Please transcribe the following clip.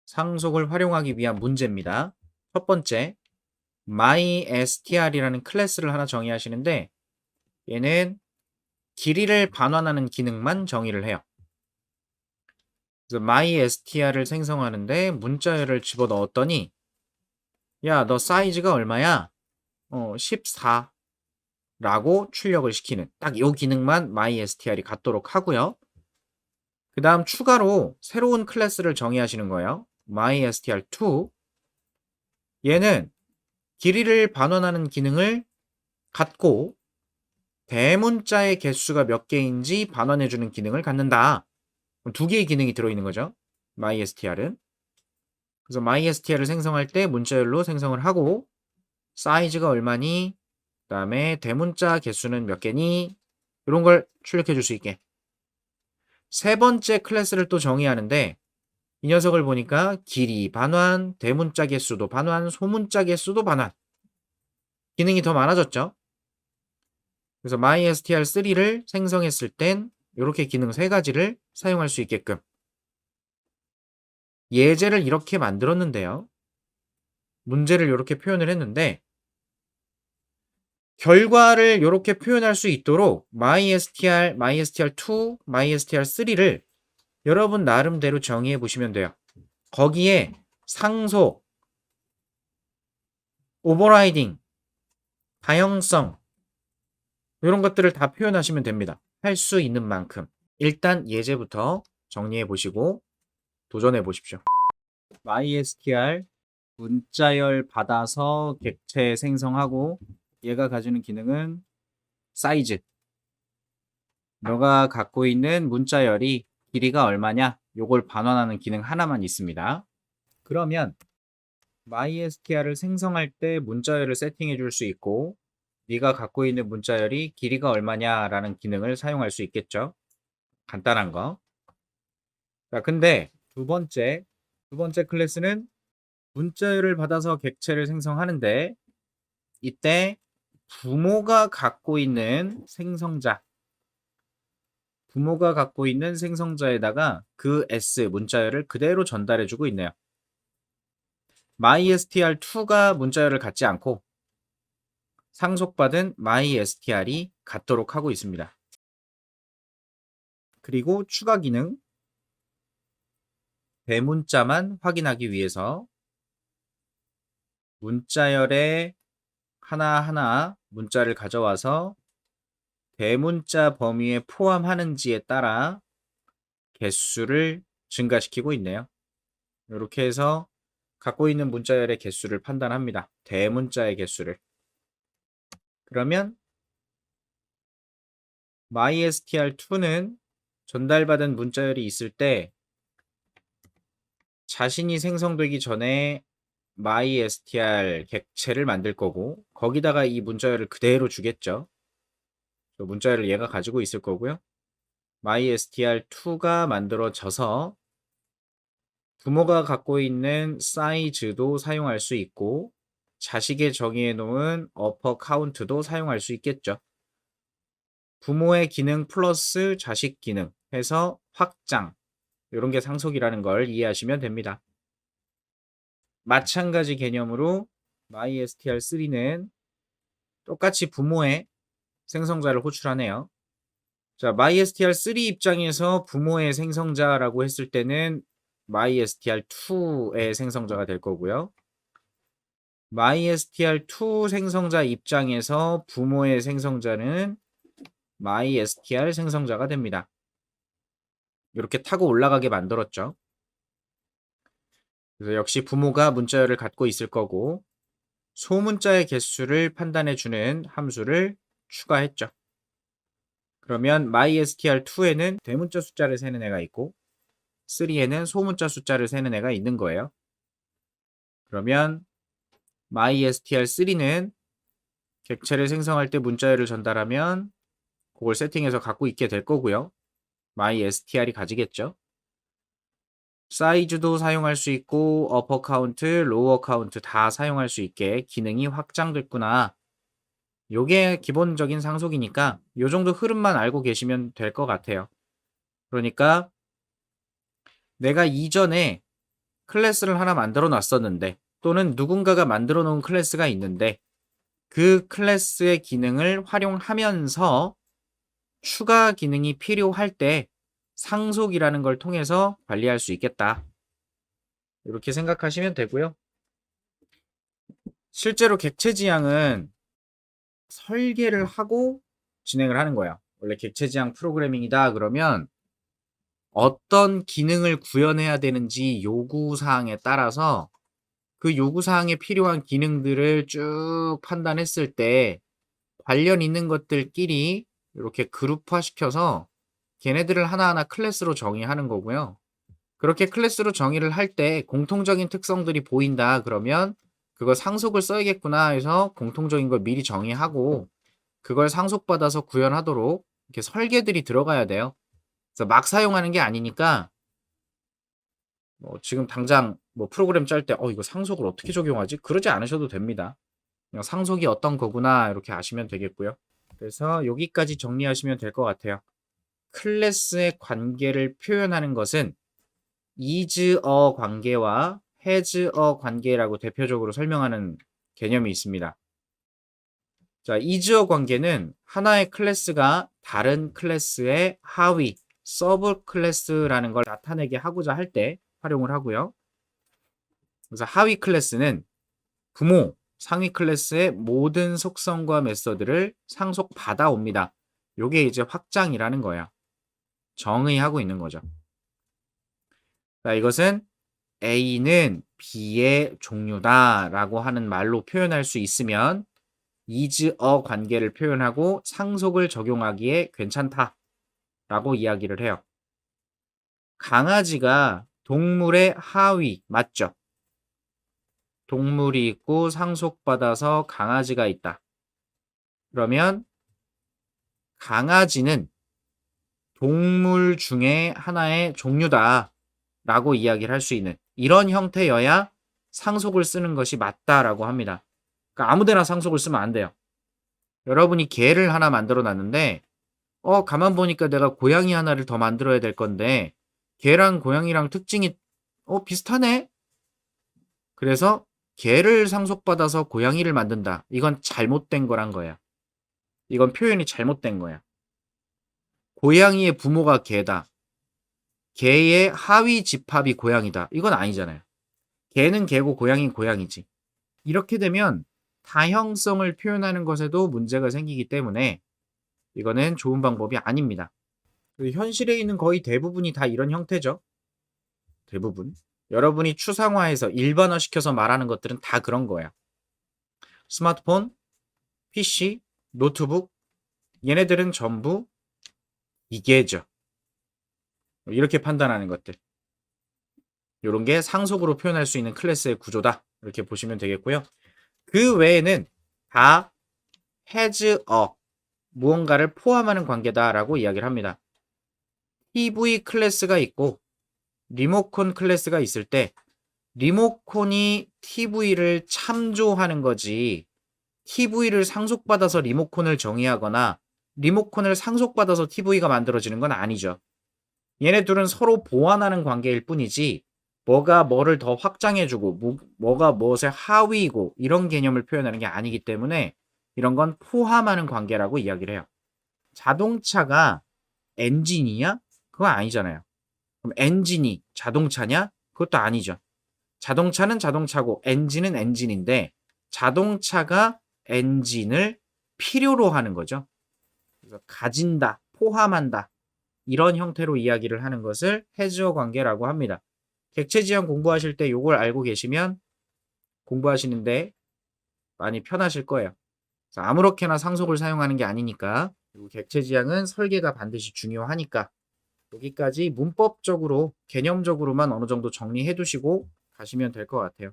상속을 활용하기 위한 문제입니다. 첫 번째, mystr이라는 클래스를 하나 정의하시는데 얘는 길이를 반환하는 기능만 정의를 해요. 그래서 mystr을 생성하는데 문자열을 집어넣었더니 야, 너 사이즈가 얼마야? 14 라고 출력을 시키는 딱 이 기능만 mystr이 갖도록 하고요. 그 다음 추가로 새로운 클래스를 정의하시는 거예요. mystr2. 얘는 길이를 반환하는 기능을 갖고 대문자의 개수가 몇 개인지 반환해주는 기능을 갖는다. 두 개의 기능이 들어있는 거죠. mystr은. 그래서 mystr을 생성할 때 문자열로 생성을 하고 사이즈가 얼마니? 그 다음에 대문자 개수는 몇 개니? 이런 걸 출력해 줄 수 있게. 세 번째 클래스를 또 정의하는데 이 녀석을 보니까 길이 반환, 대문자 개수도 반환, 소문자 개수도 반환. 기능이 더 많아졌죠. 그래서 mystr3를 생성했을 땐 이렇게 기능 세 가지를 사용할 수 있게끔 예제를 이렇게 만들었는데요. 문제를 이렇게 표현을 했는데 결과를 이렇게 표현할 수 있도록 mystr, mystr2, mystr3를 여러분 나름대로 정의해 보시면 돼요. 거기에 상속, 오버라이딩, 다형성 이런 것들을 다 표현하시면 됩니다. 할 수 있는 만큼. 일단 예제부터 정리해 보시고 도전해 보십시오. mystr 문자열 받아서 객체 생성하고 얘가 가지는 기능은 사이즈. 너가 갖고 있는 문자열이 길이가 얼마냐? 요걸 반환하는 기능 하나만 있습니다. 그러면 mystr을 생성할 때 문자열을 세팅해 줄 수 있고 네가 갖고 있는 문자열이 길이가 얼마냐라는 기능을 사용할 수 있겠죠. 간단한 거. 자, 근데 두 번째 클래스는 문자열을 받아서 객체를 생성하는데 이때 부모가 갖고 있는 생성자에다가 그 S 문자열을 그대로 전달해 주고 있네요. mystr2가 문자열을 갖지 않고 상속받은 mystr이 갖도록 하고 있습니다. 그리고 추가 기능 대문자만 확인하기 위해서 문자열에 하나하나 문자를 가져와서 대문자 범위에 포함하는지에 따라 개수를 증가시키고 있네요. 이렇게 해서 갖고 있는 문자열의 개수를 판단합니다. 대문자의 개수를. 그러면 mystr2는 전달받은 문자열이 있을 때 자신이 생성되기 전에 mystr 객체를 만들 거고 거기다가 이 문자열을 그대로 주겠죠. 문자열을 얘가 가지고 있을 거고요. mystr2가 만들어져서 부모가 갖고 있는 사이즈도 사용할 수 있고 자식의 정의해 놓은 어퍼 카운트도 사용할 수 있겠죠. 부모의 기능 플러스 자식 기능 해서 확장 이런 게 상속이라는 걸 이해하시면 됩니다. 마찬가지 개념으로 mystr3는 똑같이 부모의 생성자를 호출하네요. 자, mystr3 입장에서 부모의 생성자라고 했을 때는 mystr2의 생성자가 될 거고요. mystr2 생성자 입장에서 부모의 생성자는 mystr 생성자가 됩니다. 이렇게 타고 올라가게 만들었죠. 그래서 역시 부모가 문자열을 갖고 있을 거고 소문자의 개수를 판단해주는 함수를 추가했죠. 그러면 mystr2에는 대문자 숫자를 세는 애가 있고 3에는 소문자 숫자를 세는 애가 있는 거예요. 그러면 mystr3는 객체를 생성할 때 문자열을 전달하면 그걸 세팅해서 갖고 있게 될 거고요. mystr이 가지겠죠. 사이즈도 사용할 수 있고 어퍼 카운트, 로어 카운트 다 사용할 수 있게 기능이 확장됐구나. 요게 기본적인 상속이니까 요 정도 흐름만 알고 계시면 될 것 같아요. 그러니까 내가 이전에 클래스를 하나 만들어 놨었는데 또는 누군가가 만들어 놓은 클래스가 있는데 그 클래스의 기능을 활용하면서 추가 기능이 필요할 때 상속이라는 걸 통해서 관리할 수 있겠다. 이렇게 생각하시면 되고요. 실제로 객체지향은 설계를 하고 진행을 하는 거야. 원래 객체지향 프로그래밍이다 그러면 어떤 기능을 구현해야 되는지 요구사항에 따라서 그 요구사항에 필요한 기능들을 쭉 판단했을 때 관련 있는 것들끼리 이렇게 그룹화 시켜서 걔네들을 하나하나 클래스로 정의하는 거고요. 그렇게 클래스로 정의를 할 때 공통적인 특성들이 보인다 그러면 그걸 상속을 써야겠구나 해서 공통적인 걸 미리 정의하고 그걸 상속받아서 구현하도록 이렇게 설계들이 들어가야 돼요. 그래서 막 사용하는 게 아니니까 뭐 지금 당장 뭐 프로그램 짤 때 이거 상속을 어떻게 적용하지? 그러지 않으셔도 됩니다. 그냥 상속이 어떤 거구나 이렇게 아시면 되겠고요. 그래서 여기까지 정리하시면 될 것 같아요. 클래스의 관계를 표현하는 것은 is어 관계와 has어 관계라고 대표적으로 설명하는 개념이 있습니다. 자, is어 관계는 하나의 클래스가 다른 클래스의 하위, 서브 클래스라는 걸 나타내게 하고자 할 때 활용을 하고요. 그래서 하위 클래스는 부모, 상위 클래스의 모든 속성과 메서드를 상속받아 옵니다. 요게 이제 확장이라는 거야. 정의하고 있는 거죠. 자, 이것은 A는 B의 종류다 라고 하는 말로 표현할 수 있으면 is어 관계를 표현하고 상속을 적용하기에 괜찮다 라고 이야기를 해요. 강아지가 동물의 하위 맞죠? 동물이 있고 상속받아서 강아지가 있다. 그러면 강아지는 동물 중에 하나의 종류다 라고 이야기를 할 수 있는 이런 형태여야 상속을 쓰는 것이 맞다라고 합니다. 그러니까 아무데나 상속을 쓰면 안 돼요. 여러분이 개를 하나 만들어 놨는데 가만 보니까 내가 고양이 하나를 더 만들어야 될 건데 개랑 고양이랑 특징이 비슷하네? 그래서 개를 상속받아서 고양이를 만든다. 이건 잘못된 거란 거야. 이건 표현이 잘못된 거야. 고양이의 부모가 개다. 개의 하위 집합이 고양이다. 이건 아니잖아요. 개는 개고 고양이는 고양이지. 이렇게 되면 다형성을 표현하는 것에도 문제가 생기기 때문에 이거는 좋은 방법이 아닙니다. 현실에 있는 거의 대부분이 다 이런 형태죠. 대부분. 여러분이 추상화해서 일반화시켜서 말하는 것들은 다 그런 거야. 스마트폰, PC, 노트북, 얘네들은 전부 기계죠. 이렇게 판단하는 것들. 이런 게 상속으로 표현할 수 있는 클래스의 구조다. 이렇게 보시면 되겠고요. 그 외에는 다 has어, 무언가를 포함하는 관계다라고 이야기를 합니다. TV 클래스가 있고 리모컨 클래스가 있을 때 리모컨이 TV를 참조하는 거지 TV를 상속받아서 리모컨을 정의하거나 리모컨을 상속받아서 TV가 만들어지는 건 아니죠. 얘네 둘은 서로 보완하는 관계일 뿐이지 뭐가 뭐를 더 확장해주고 뭐가 무엇의 하위이고 이런 개념을 표현하는 게 아니기 때문에 이런 건 포함하는 관계라고 이야기를 해요. 자동차가 엔진이냐? 그거 아니잖아요. 그럼 엔진이 자동차냐? 그것도 아니죠. 자동차는 자동차고 엔진은 엔진인데 자동차가 엔진을 필요로 하는 거죠. 그래서 가진다, 포함한다. 이런 형태로 이야기를 하는 것을 해지어 관계라고 합니다. 객체지향 공부하실 때 이걸 알고 계시면 공부하시는데 많이 편하실 거예요. 그래서 아무렇게나 상속을 사용하는 게 아니니까 그리고 객체지향은 설계가 반드시 중요하니까 여기까지 문법적으로 개념적으로만 어느 정도 정리해 두시고 가시면 될 것 같아요.